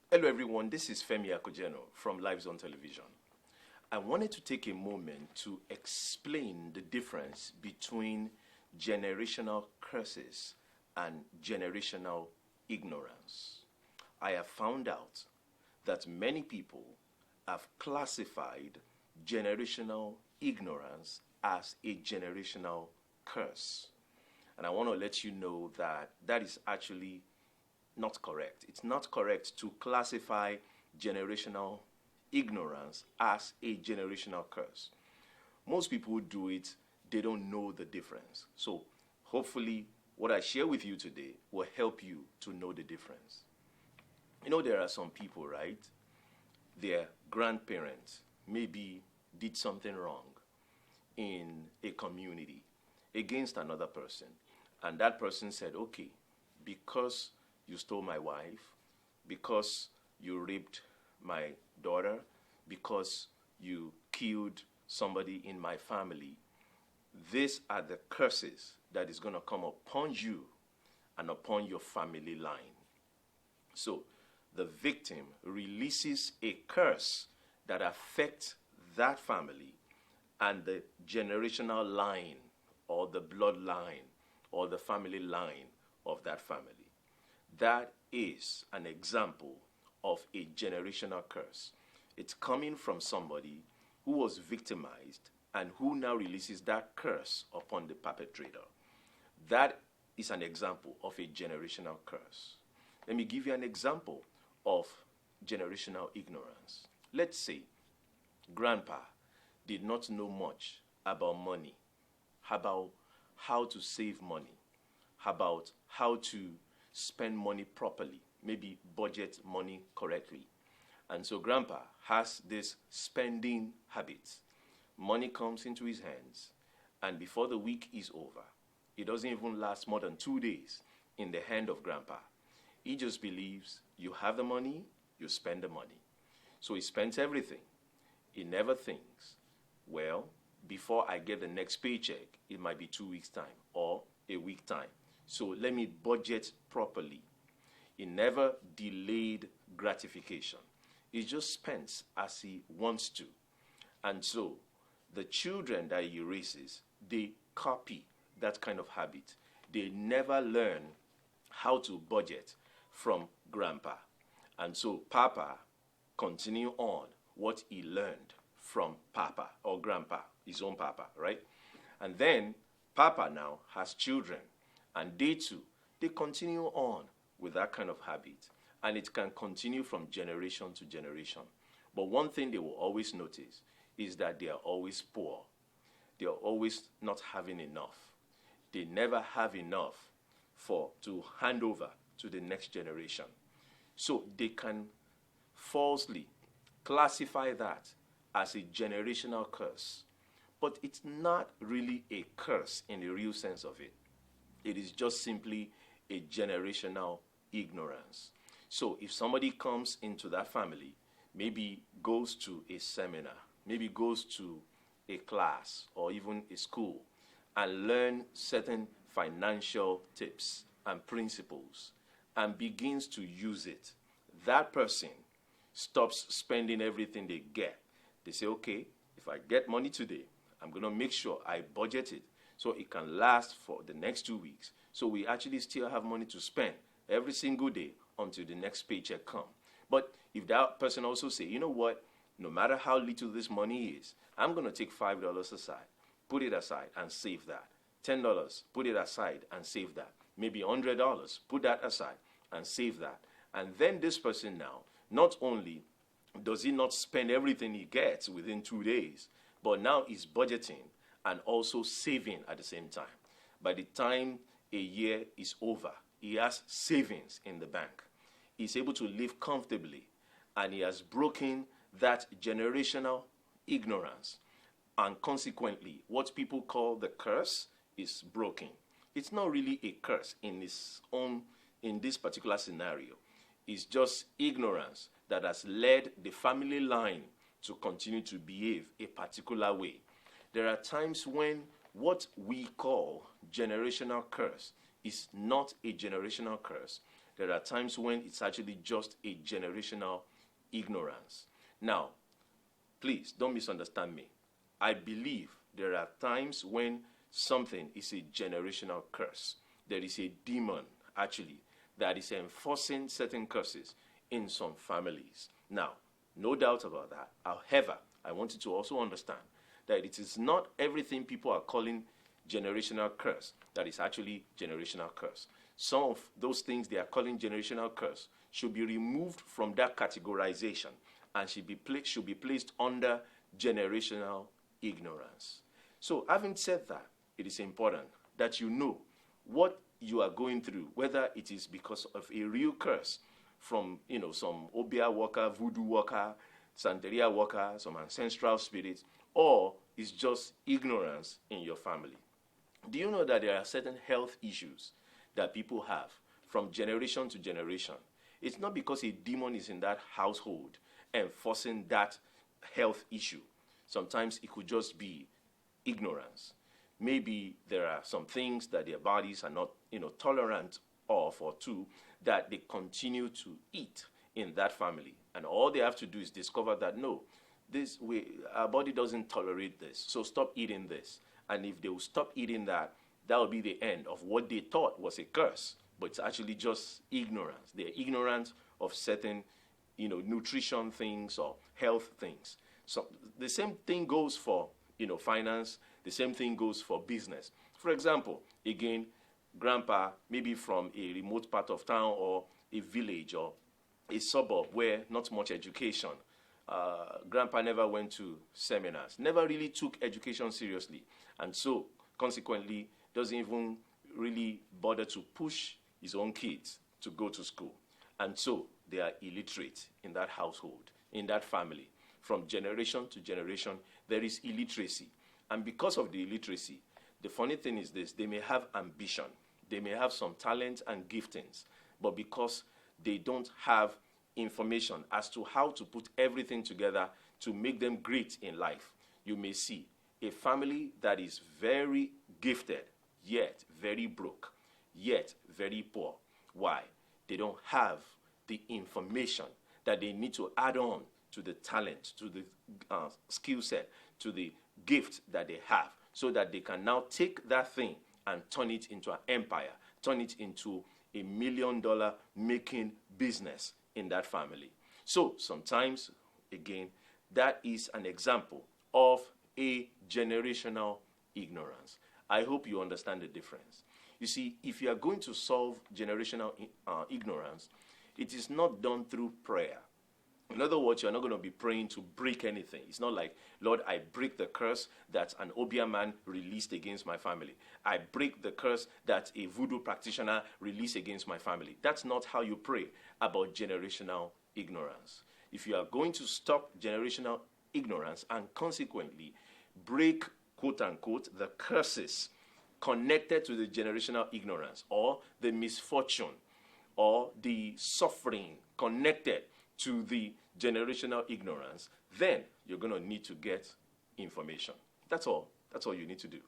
Hello, everyone. This is Femi Akojeno from Lives on Television. I wanted to take a moment to explain the difference between generational curses and generational ignorance. I have found out that many people have classified generational ignorance as a generational curse. And I want to let you know that that is actually not correct. It's not correct to classify generational ignorance as a generational curse. Most people who do it, they don't know the difference. So hopefully what I share with you today will help you to know the difference. You know, there are some people, right? Their grandparents maybe did something wrong in a community against another person. And that person said, okay, because you stole my wife, because you raped my daughter, because you killed somebody in my family, these are the curses that is going to come upon you and upon your family line. So the victim releases a curse that affects that family and the generational line or the bloodline or the family line of that family. That is an example of a generational curse. It's coming from somebody who was victimized and who now releases that curse upon the perpetrator. That is an example of a generational curse. Let me give you an example of generational ignorance. Let's say grandpa did not know much about money, about how to save money, about how to spend money properly, maybe budget money correctly. And so grandpa has this spending habit. Money comes into his hands, and before the week is over, it doesn't even last more than 2 days in the hand of grandpa. He just believes you have the money, you spend the money. So he spends everything. He never thinks, well, before I get the next paycheck, it might be 2 weeks' time or a week time. So let me budget properly. He never delayed gratification. He just spends as he wants to. And so the children that he raises, they copy that kind of habit. They never learn how to budget from grandpa. And so papa continue on what he learned from papa or grandpa, his own papa, right? And then papa now has children, and they too, they continue on with that kind of habit. And it can continue from generation to generation. But one thing they will always notice is that they are always poor. They are always not having enough. They never have enough to hand over to the next generation. So they can falsely classify that as a generational curse. But it's not really a curse in the real sense of it. It is just simply a generational ignorance. So if somebody comes into that family, maybe goes to a seminar, maybe goes to a class or even a school and learn certain financial tips and principles and begins to use it, that person stops spending everything they get. They say, okay, if I get money today, I'm going to make sure I budget it so it can last for the next 2 weeks. So we actually still have money to spend every single day until the next paycheck comes. But if that person also say, you know what, no matter how little this money is, I'm going to take $5 aside, put it aside and save that. $10, put it aside and save that. Maybe $100, put that aside and save that. And then this person now, not only does he not spend everything he gets within 2 days, but now he's budgeting and also saving at the same time. By the time a year is over, he has savings in the bank. He's able to live comfortably, and he has broken that generational ignorance. And consequently, what people call the curse is broken. It's not really a curse in this particular scenario. It's just ignorance that has led the family line to continue to behave a particular way. There are times when what we call generational curse is not a generational curse. There are times when it's actually just a generational ignorance. Now, please don't misunderstand me. I believe there are times when something is a generational curse. There is a demon, actually, that is enforcing certain curses in some families. Now, no doubt about that. However, I want you to also understand that it is not everything people are calling generational curse that is actually generational curse. Some of those things they are calling generational curse should be removed from that categorization and should be placed under generational ignorance. So, having said that, it is important that you know what you are going through, whether it is because of a real curse from, some Obia worker, voodoo worker, Santeria worker, some ancestral spirits, or it's just ignorance in your family. Do you know that there are certain health issues that people have from generation to generation? It's not because a demon is in that household enforcing that health issue. Sometimes it could just be ignorance. Maybe there are some things that their bodies are not, tolerant of or to, that they continue to eat in that family. And all they have to do is discover that, no, our body doesn't tolerate this, so stop eating this. And if they will stop eating that, that will be the end of what they thought was a curse. But it's actually just ignorance. They're ignorant of certain, nutrition things or health things. So the same thing goes for, finance. The same thing goes for business. For example, again, grandpa, maybe from a remote part of town or a village or a suburb where not much education. Grandpa never went to seminars, never really took education seriously, and so consequently doesn't even really bother to push his own kids to go to school. And so they are illiterate in that household, in that family. From generation to generation, there is illiteracy. And because of the illiteracy, the funny thing is this: they may have ambition, they may have some talent and giftings, but because they don't have information as to how to put everything together to make them great in life, you may see a family that is very gifted, yet very broke, yet very poor. Why? They don't have the information that they need to add on to the talent, to the skill set, to the gift that they have, so that they can now take that thing and turn it into an empire, turn it into $1 million making business in that family. So sometimes, again, that is an example of a generational ignorance. I hope you understand the difference. You see, if you are going to solve generational ignorance, it is not done through prayer. In other words, you're not going to be praying to break anything. It's not like, Lord, I break the curse that an Obia man released against my family. I break the curse that a voodoo practitioner released against my family. That's not how you pray about generational ignorance. If you are going to stop generational ignorance and consequently break, quote unquote, the curses connected to the generational ignorance or the misfortune or the suffering connected to the generational ignorance, then you're going to need to get information. That's all. That's all you need to do.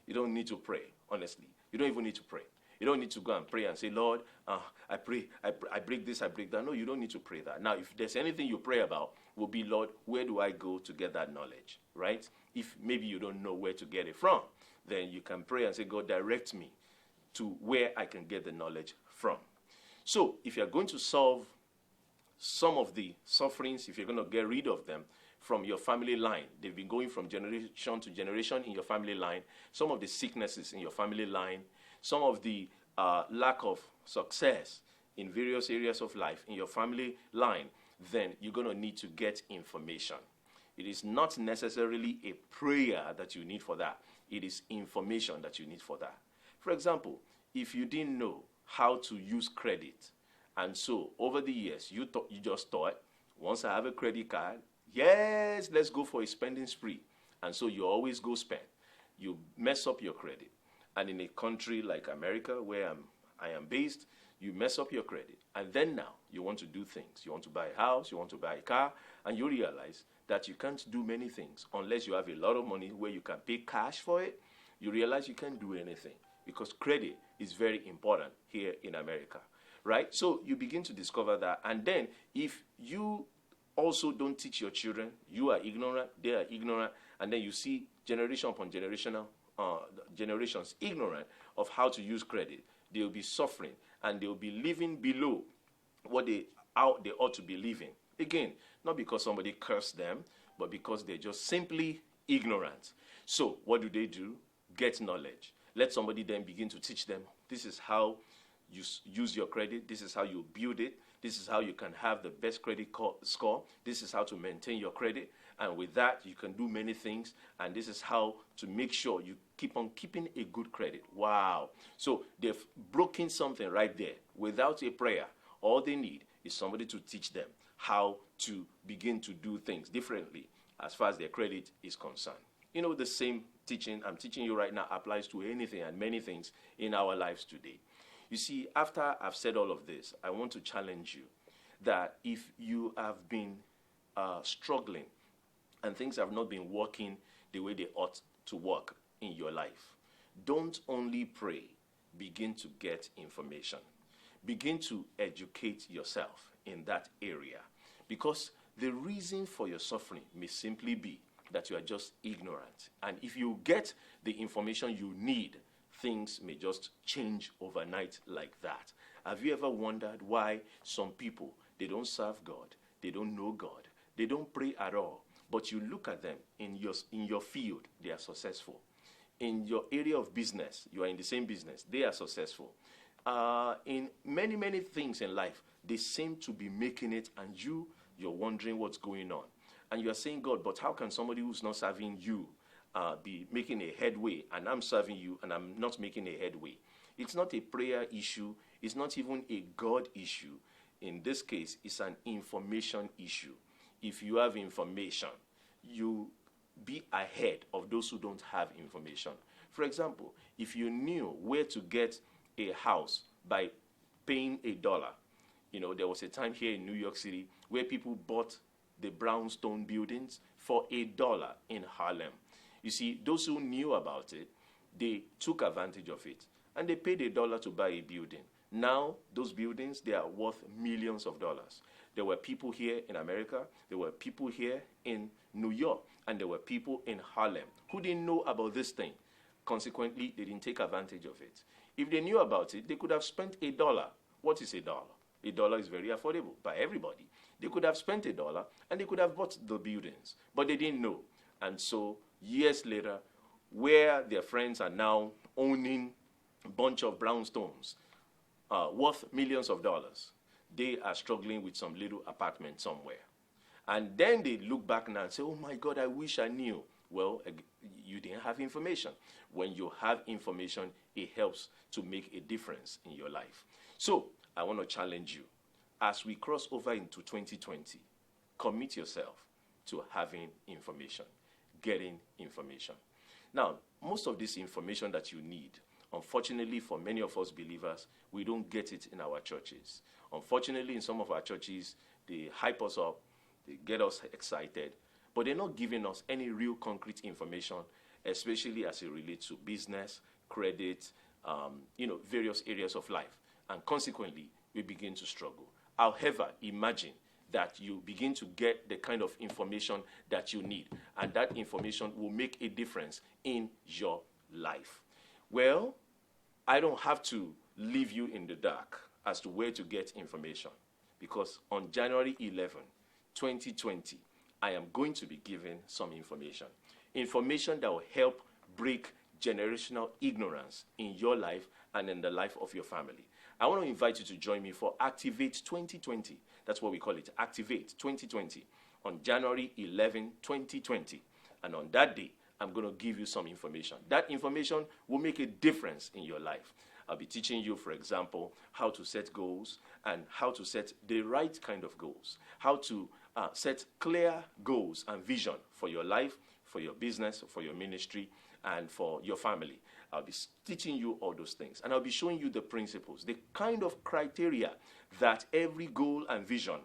You don't need to pray, honestly. You don't even need to pray. You don't need to go and pray and say, Lord, I pray, I break this, I break that. No, you don't need to pray that. Now, if there's anything you pray about, will be, Lord, where do I go to get that knowledge, right? If maybe you don't know where to get it from, then you can pray and say, God, direct me to where I can get the knowledge from. So, if you're going to solve some of the sufferings, if you're going to get rid of them from your family line, they've been going from generation to generation in your family line, some of the sicknesses in your family line, some of the lack of success in various areas of life in your family line, then you're going to need to get information. It is not necessarily a prayer that you need for that. It is information that you need for that. For example, if you didn't know how to use credit, and so over the years, you just thought, once I have a credit card, yes, let's go for a spending spree. And so you always go spend. You mess up your credit. And in a country like America, where I am based, you mess up your credit. And then now you want to do things. You want to buy a house, you want to buy a car, and you realize that you can't do many things unless you have a lot of money where you can pay cash for it. You realize you can't do anything because credit is very important here in America. right? So you begin to discover that. And then if you also don't teach your children, you are ignorant, they are ignorant, and then you see generation upon generations ignorant of how to use credit, they will be suffering and they will be living below what they ought to be living. Again, not because somebody cursed them, but because they're just simply ignorant. So what do? Get knowledge. Let somebody then begin to teach them. This is how you use your credit. This is how you build it. This is how you can have the best credit score. This is how to maintain your credit. And with that, you can do many things. And this is how to make sure you keep on keeping a good credit. Wow. So they've broken something right there. Without a prayer, all they need is somebody to teach them how to begin to do things differently as far as their credit is concerned. You know, the same teaching I'm teaching you right now applies to anything and many things in our lives today. You see, after I've said all of this, I want to challenge you that if you have been struggling and things have not been working the way they ought to work in your life, don't only pray, begin to get information. Begin to educate yourself in that area, because the reason for your suffering may simply be that you are just ignorant. And if you get the information you need, things may just change overnight like that. Have you ever wondered why some people, they don't serve God, they don't know God, they don't pray at all, but you look at them in your field, they are successful. In your area of business, you are in the same business, they are successful. In many, many things in life, they seem to be making it, and you're wondering what's going on. And you're saying, God, but how can somebody who's not serving you be making a headway, and I'm serving you, and I'm not making a headway? It's not a prayer issue. It's not even a God issue. In this case, it's an information issue. If you have information, you be ahead of those who don't have information. For example, if you knew where to get a house by paying $1, there was a time here in New York City where people bought the brownstone buildings for $1 in Harlem. You see, those who knew about it, they took advantage of it, and they paid $1 to buy a building. Now, those buildings, they are worth millions of dollars. There were people here in America, there were people here in New York, and there were people in Harlem who didn't know about this thing. Consequently, they didn't take advantage of it. If they knew about it, they could have spent $1. What is $1? $1 is very affordable by everybody. They could have spent $1 and they could have bought the buildings, but they didn't know. And so years later, where their friends are now owning a bunch of brownstones worth millions of dollars, they are struggling with some little apartment somewhere. And then they look back now and say, oh my God, I wish I knew. Well, you didn't have information. When you have information, it helps to make a difference in your life. So I want to challenge you. As we cross over into 2020, commit yourself to having information, getting information. Now, most of this information that you need, unfortunately for many of us believers, we don't get it in our churches. Unfortunately, in some of our churches, they hype us up, they get us excited, but they're not giving us any real concrete information, especially as it relates to business, credit, various areas of life. And consequently, we begin to struggle. However, imagine that you begin to get the kind of information that you need, and that information will make a difference in your life. Well, I don't have to leave you in the dark as to where to get information, because on January 11, 2020, I am going to be giving some information that will help break generational ignorance in your life and in the life of your family. I want to invite you to join me for Activate 2020. That's what we call it, Activate 2020, on January 11, 2020. And on that day, I'm going to give you some information. That information will make a difference in your life. I'll be teaching you, for example, how to set goals and how to set the right kind of goals, how to set clear goals and vision for your life, for your business, for your ministry, and for your family. I'll be teaching you all those things, and I'll be showing you the principles, the kind of criteria that every goal and vision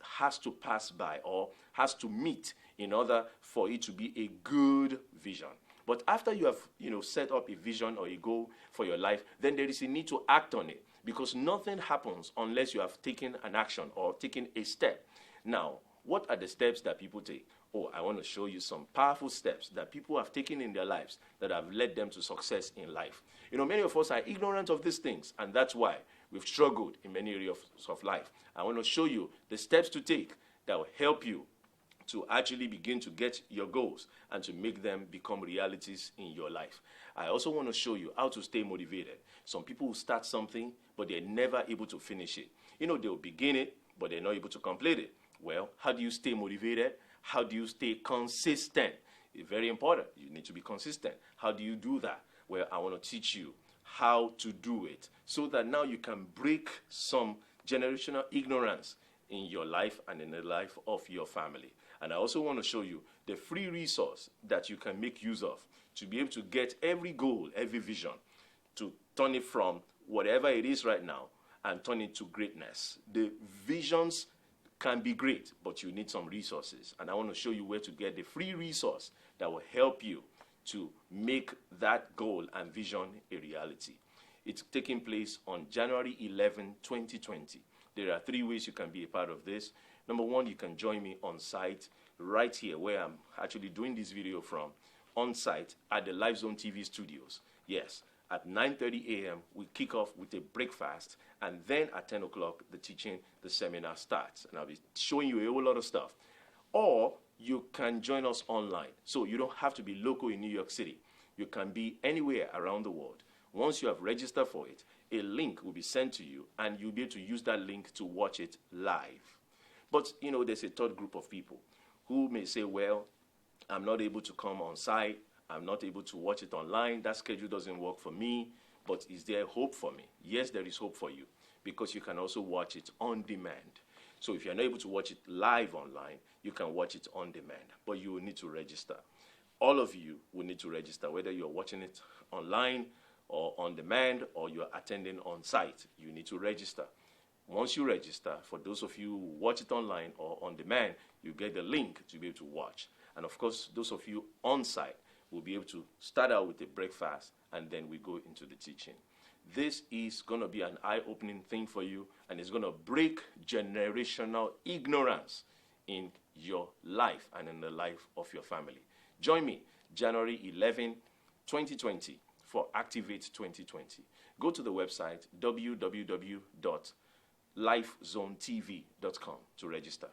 has to pass by or has to meet in order for it to be a good vision. But after you have, set up a vision or a goal for your life, then there is a need to act on it, because nothing happens unless you have taken an action or taken a step. Now, what are the steps that people take? Oh, I want to show you some powerful steps that people have taken in their lives that have led them to success in life. You know, many of us are ignorant of these things, and that's why we've struggled in many areas of life. I want to show you the steps to take that will help you to actually begin to get your goals and to make them become realities in your life. I also want to show you how to stay motivated. Some people will start something, but they're never able to finish it. You know, they'll begin it, but they're not able to complete it. Well, how do you stay motivated? How do you stay consistent? It's very important. You need to be consistent. How do you do that? Well, I want to teach you how to do it so that now you can break some generational ignorance in your life and in the life of your family. And I also want to show you the free resource that you can make use of to be able to get every goal, every vision, to turn it from whatever it is right now and turn it to greatness. The visions can be great, but you need some resources. And I want to show you where to get the free resource that will help you to make that goal and vision a reality. It's taking place on January 11, 2020. There are 3 ways you can be a part of this. Number one, you can join me on site right here where I'm actually doing this video from, on site at the Live Zone TV studios. Yes, at 9:30 a.m. we kick off with a breakfast, and then at 10 o'clock the teaching, the seminar starts. And I'll be showing you a whole lot of stuff. Or you can join us online. So you don't have to be local in New York City. You can be anywhere around the world. Once you have registered for it, a link will be sent to you, and you'll be able to use that link to watch it live. But, you know, there's a third group of people who may say, well, I'm not able to come on site. I'm not able to watch it online. That schedule doesn't work for me. But is there hope for me? Yes, there is hope for you, because you can also watch it on demand. So if you're not able to watch it live online, you can watch it on demand, but you will need to register. All of you will need to register, whether you're watching it online or on demand or you're attending on site. You need to register. Once you register, for those of you who watch it online or on demand, you get the link to be able to watch. And of course, those of you on site will be able to start out with a breakfast, and then we go into the teaching. This is going to be an eye-opening thing for you, and it's going to break generational ignorance in your life and in the life of your family. Join me January 11, 2020 for Activate 2020. Go to the website www.lifezonetv.com to register.